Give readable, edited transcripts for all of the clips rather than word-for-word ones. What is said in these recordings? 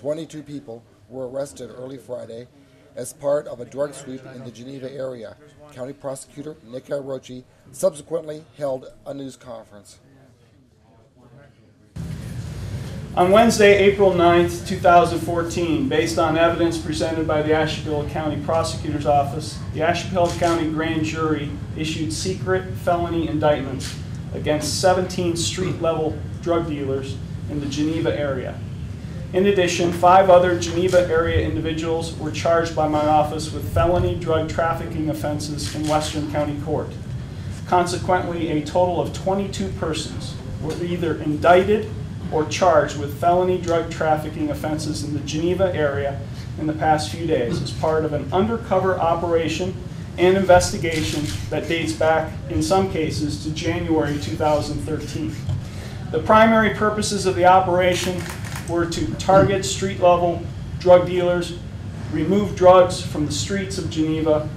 22 people were arrested early Friday as part of a drug sweep in the Geneva area. County Prosecutor Nick Rochi subsequently held a news conference. On Wednesday, April 9th, 2014, based on evidence presented by the Ashtabula County Prosecutor's Office, the Ashtabula County Grand Jury issued secret felony indictments against 17 street-level drug dealers in the Geneva area. In addition, 5 other Geneva area individuals were charged by my office with felony drug trafficking offenses in Western County Court. Consequently, a total of 22 persons were either indicted or charged with felony drug trafficking offenses in the Geneva area in the past few days as part of an undercover operation and investigation that dates back, in some cases, to January 2013. The primary purposes of the operation were to target street-level drug dealers, remove drugs from the streets of Geneva,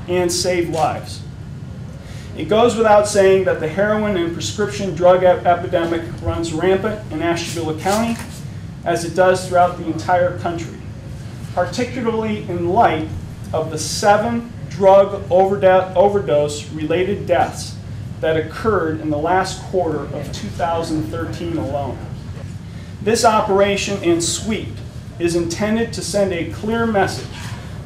and save lives. It goes without saying that the heroin and prescription drug epidemic runs rampant in Ashtabula County, as it does throughout the entire country, particularly in light of the 7 drug overdose-related deaths that occurred in the last quarter of 2013 alone. This operation and sweep is intended to send a clear message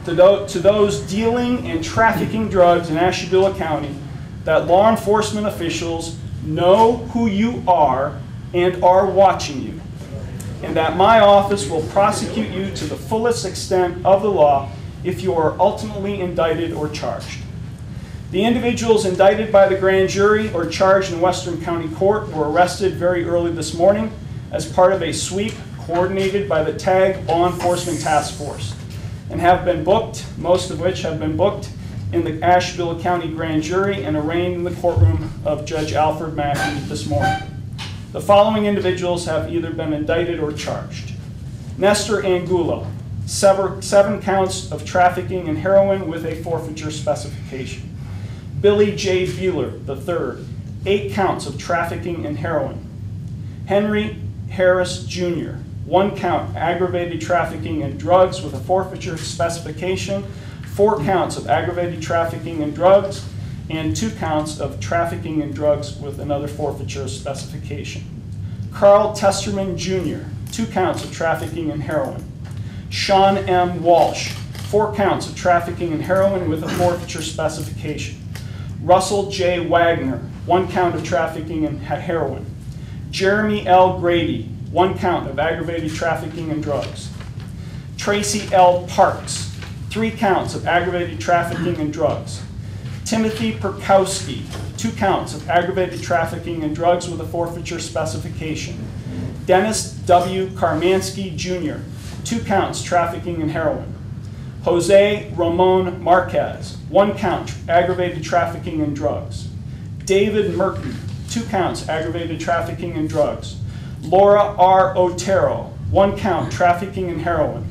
to those dealing and trafficking drugs in Ashtabula County that law enforcement officials know who you are and are watching you, and that my office will prosecute you to the fullest extent of the law if you are ultimately indicted or charged. The individuals indicted by the grand jury or charged in Western County Court were arrested very early this morning as part of a sweep coordinated by the TAG Law Enforcement Task Force, and have been booked, most of which have been booked in the Ashtabula County Grand Jury and arraigned in the courtroom of Judge Alfred Mackey this morning. The following individuals have either been indicted or charged. Nestor Angulo, 7 counts of trafficking in heroin with a forfeiture specification. Billy J. Bueller III, 8 counts of trafficking in heroin. Henry Harris Jr., 1 count aggravated trafficking in drugs with a forfeiture specification, 4 counts of aggravated trafficking in drugs, and 2 counts of trafficking in drugs with another forfeiture specification. Carl Testerman Jr., 2 counts of trafficking in heroin. Sean M. Walsh, 4 counts of trafficking in heroin with a forfeiture specification. Russell J. Wagner, 1 count of trafficking in heroin. Jeremy L. Grady, 1 count of aggravated trafficking in drugs. Tracy L. Parks, 3 counts of aggravated trafficking in drugs. Timothy Perkowski, 2 counts of aggravated trafficking in drugs with a forfeiture specification. Dennis W. Karmansky Jr., 2 counts trafficking in heroin. Jose Ramon Marquez, 1 count aggravated trafficking in drugs. David Merton, 2 counts aggravated trafficking in drugs. Laura R. Otero, 1 count trafficking in heroin.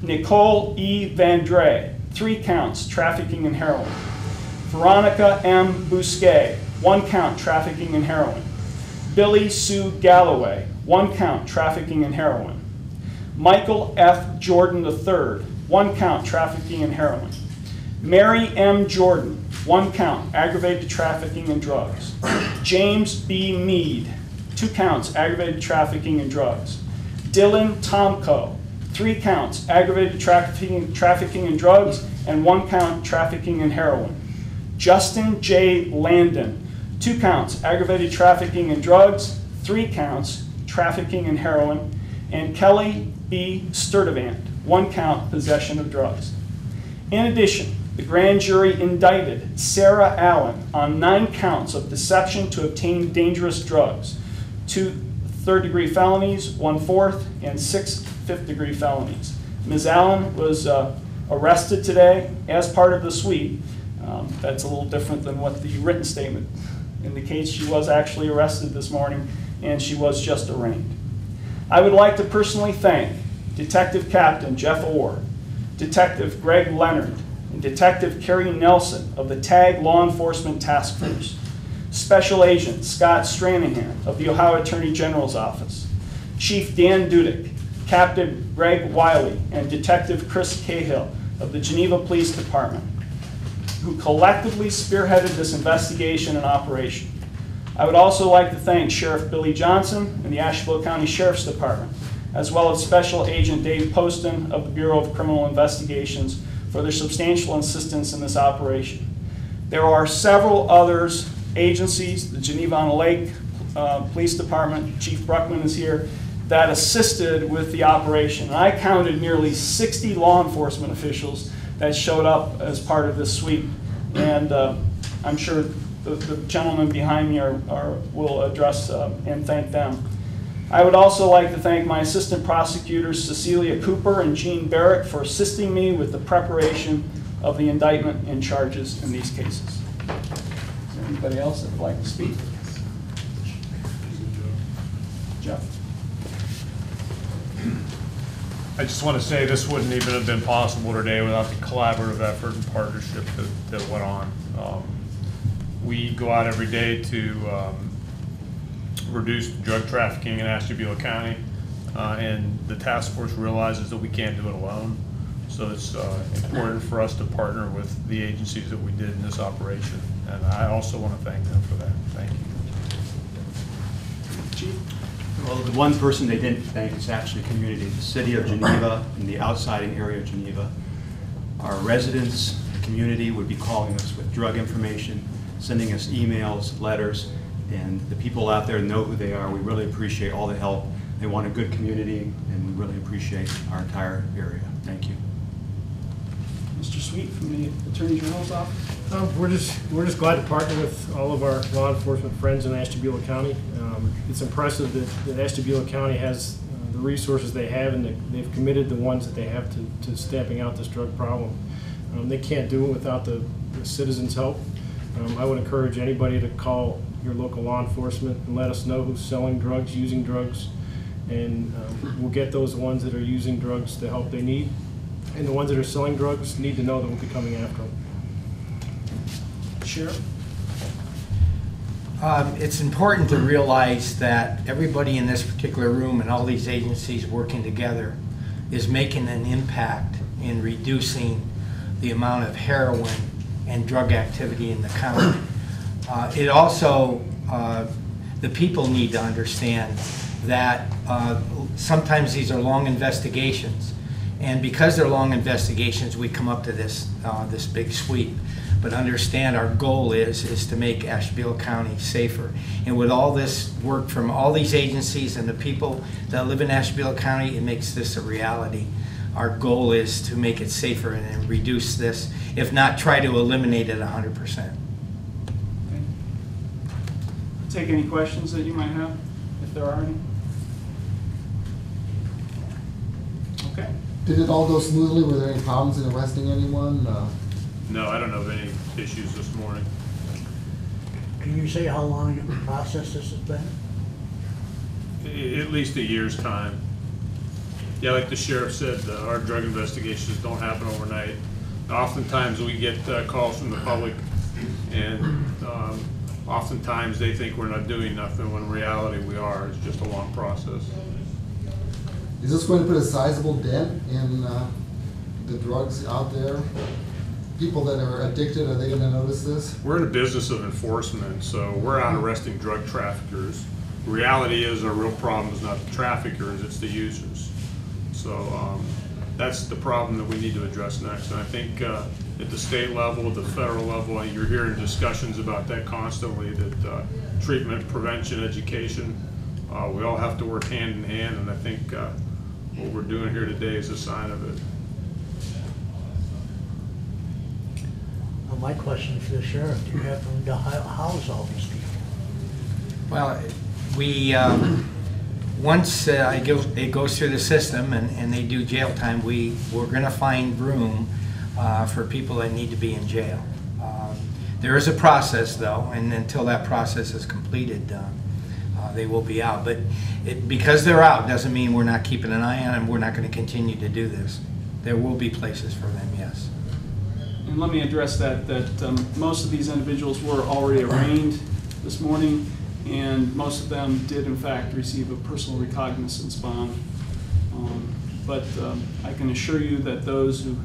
Nicole E. Vandre, 3 counts trafficking in heroin. Veronica M. Bousquet, 1 count trafficking in heroin. Billy Sue Galloway, 1 count trafficking in heroin. Michael F. Jordan III, 1 count trafficking in heroin. Mary M. Jordan, 1 count aggravated trafficking in drugs. James B. Mead, 2 counts aggravated trafficking in drugs. Dylan Tomko, 3 counts aggravated trafficking in drugs and 1 count trafficking in heroin. Justin J. Landon, 2 counts aggravated trafficking in drugs, 3 counts trafficking in heroin, and Kelly B. Sturdivant, 1 count possession of drugs. In addition, the grand jury indicted Sarah Allen on 9 counts of deception to obtain dangerous drugs, 2 third-degree felonies, 1 fourth, and 6 fifth-degree felonies. Ms. Allen was arrested today as part of the sweep. That's a little different than what the written statement indicates. She was actually arrested this morning, and she was just arraigned. I would like to personally thank Detective Captain Jeff Orr, Detective Greg Leonard, and Detective Kerry Nelson of the TAG Law Enforcement Task Force, Special Agent Scott Stranahan of the Ohio Attorney General's Office, Chief Dan Dudek, Captain Greg Wiley and Detective Chris Cahill of the Geneva Police Department, who collectively spearheaded this investigation and operation. I would also like to thank Sheriff Billy Johnson and the Ashtabula County Sheriff's Department, as well as Special Agent Dave Poston of the Bureau of Criminal Investigations for their substantial assistance in this operation. There are several other agencies, the Geneva on the Lake Police Department, Chief Bruckman is here, that assisted with the operation. And I counted nearly 60 law enforcement officials that showed up as part of this sweep. And I'm sure the gentlemen behind me will address and thank them. I would also like to thank my assistant prosecutors, Cecilia Cooper and Jean Barrett, for assisting me with the preparation of the indictment and charges in these cases. Is there anybody else that would like to speak? Jeff. I just want to say this wouldn't even have been possible today without the collaborative effort and partnership that went on. We go out every day to reduce drug trafficking in Ashtabula County, and the task force realizes that we can't do it alone. So it's important for us to partner with the agencies that we did in this operation, and I also want to thank them for that. Thank you. Chief? Well, the one person they didn't thank is actually community, the city of Geneva and the outsiding area of Geneva. Our residents, the community would be calling us with drug information, sending us emails, letters, and the people out there know who they are. We really appreciate all the help. They want a good community, and we really appreciate our entire area. Thank you. Mr. Sweet from the Attorney General's office. We're just glad to partner with all of our law enforcement friends in Ashtabula County. It's impressive that Ashtabula County has the resources they have, and they've committed the ones that they have to stamping out this drug problem. They can't do it without the citizens' help. I would encourage anybody to call your local law enforcement and let us know who's selling drugs, using drugs, and we'll get those ones that are using drugs the help they need. And the ones that are selling drugs need to know that we'll be coming after them. Sheriff? It's important to realize that everybody in this particular room and all these agencies working together is making an impact in reducing the amount of heroin and drug activity in the county. It also, the people need to understand that sometimes these are long investigations. And because they're long investigations, we come up to this this big sweep. But understand our goal is to make Ashtabula County safer. And with all this work from all these agencies and the people that live in Ashtabula County, it makes this a reality. Our goal is to make it safer and reduce this, if not try to eliminate it 100%. Take any questions that you might have, if there are any. Okay. Did it all go smoothly? Were there any problems in arresting anyone? No, I don't have any issues this morning. Can you say how long of a process this has been? At least a year's time. Yeah, like the sheriff said, our drug investigations don't happen overnight. Oftentimes we get calls from the public, and oftentimes they think we're not doing nothing when in reality we are. It's just a long process. Is this going to put a sizable dent in the drugs out there? People that are addicted, are they going to notice this? We're in the business of enforcement, so we're out arresting drug traffickers. The reality is our real problem is not the traffickers, it's the users. So that's the problem that we need to address next. And I think at the state level, at the federal level, you're hearing discussions about that constantly, that treatment, prevention, education, we all have to work hand in hand, and I think what we're doing here today is a sign of it. Well, my question for the sheriff, do you have room to house all these people? Well, we, once it goes through the system and they do jail time, we're going to find room for people that need to be in jail. There is a process, though, and until that process is completed, they will be out. But because they're out doesn't mean we're not keeping an eye on them. We're not going to continue to do this. There will be places for them, yes. And let me address that most of these individuals were already arraigned this morning, and most of them did in fact receive a personal recognizance bond. But I can assure you that those who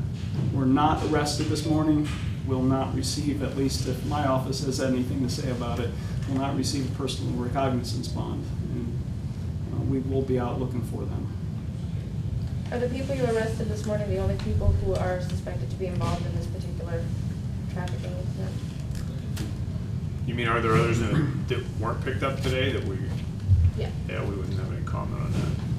were not arrested this morning will not receive, at least if my office has anything to say about it, will not receive a personal recognizance bond. And we will be out looking for them. Are the people you arrested this morning the only people who are suspected to be involved in this particular trafficking incident? You mean, are there others that weren't picked up today that we? Yeah. Yeah, we wouldn't have any comment on that.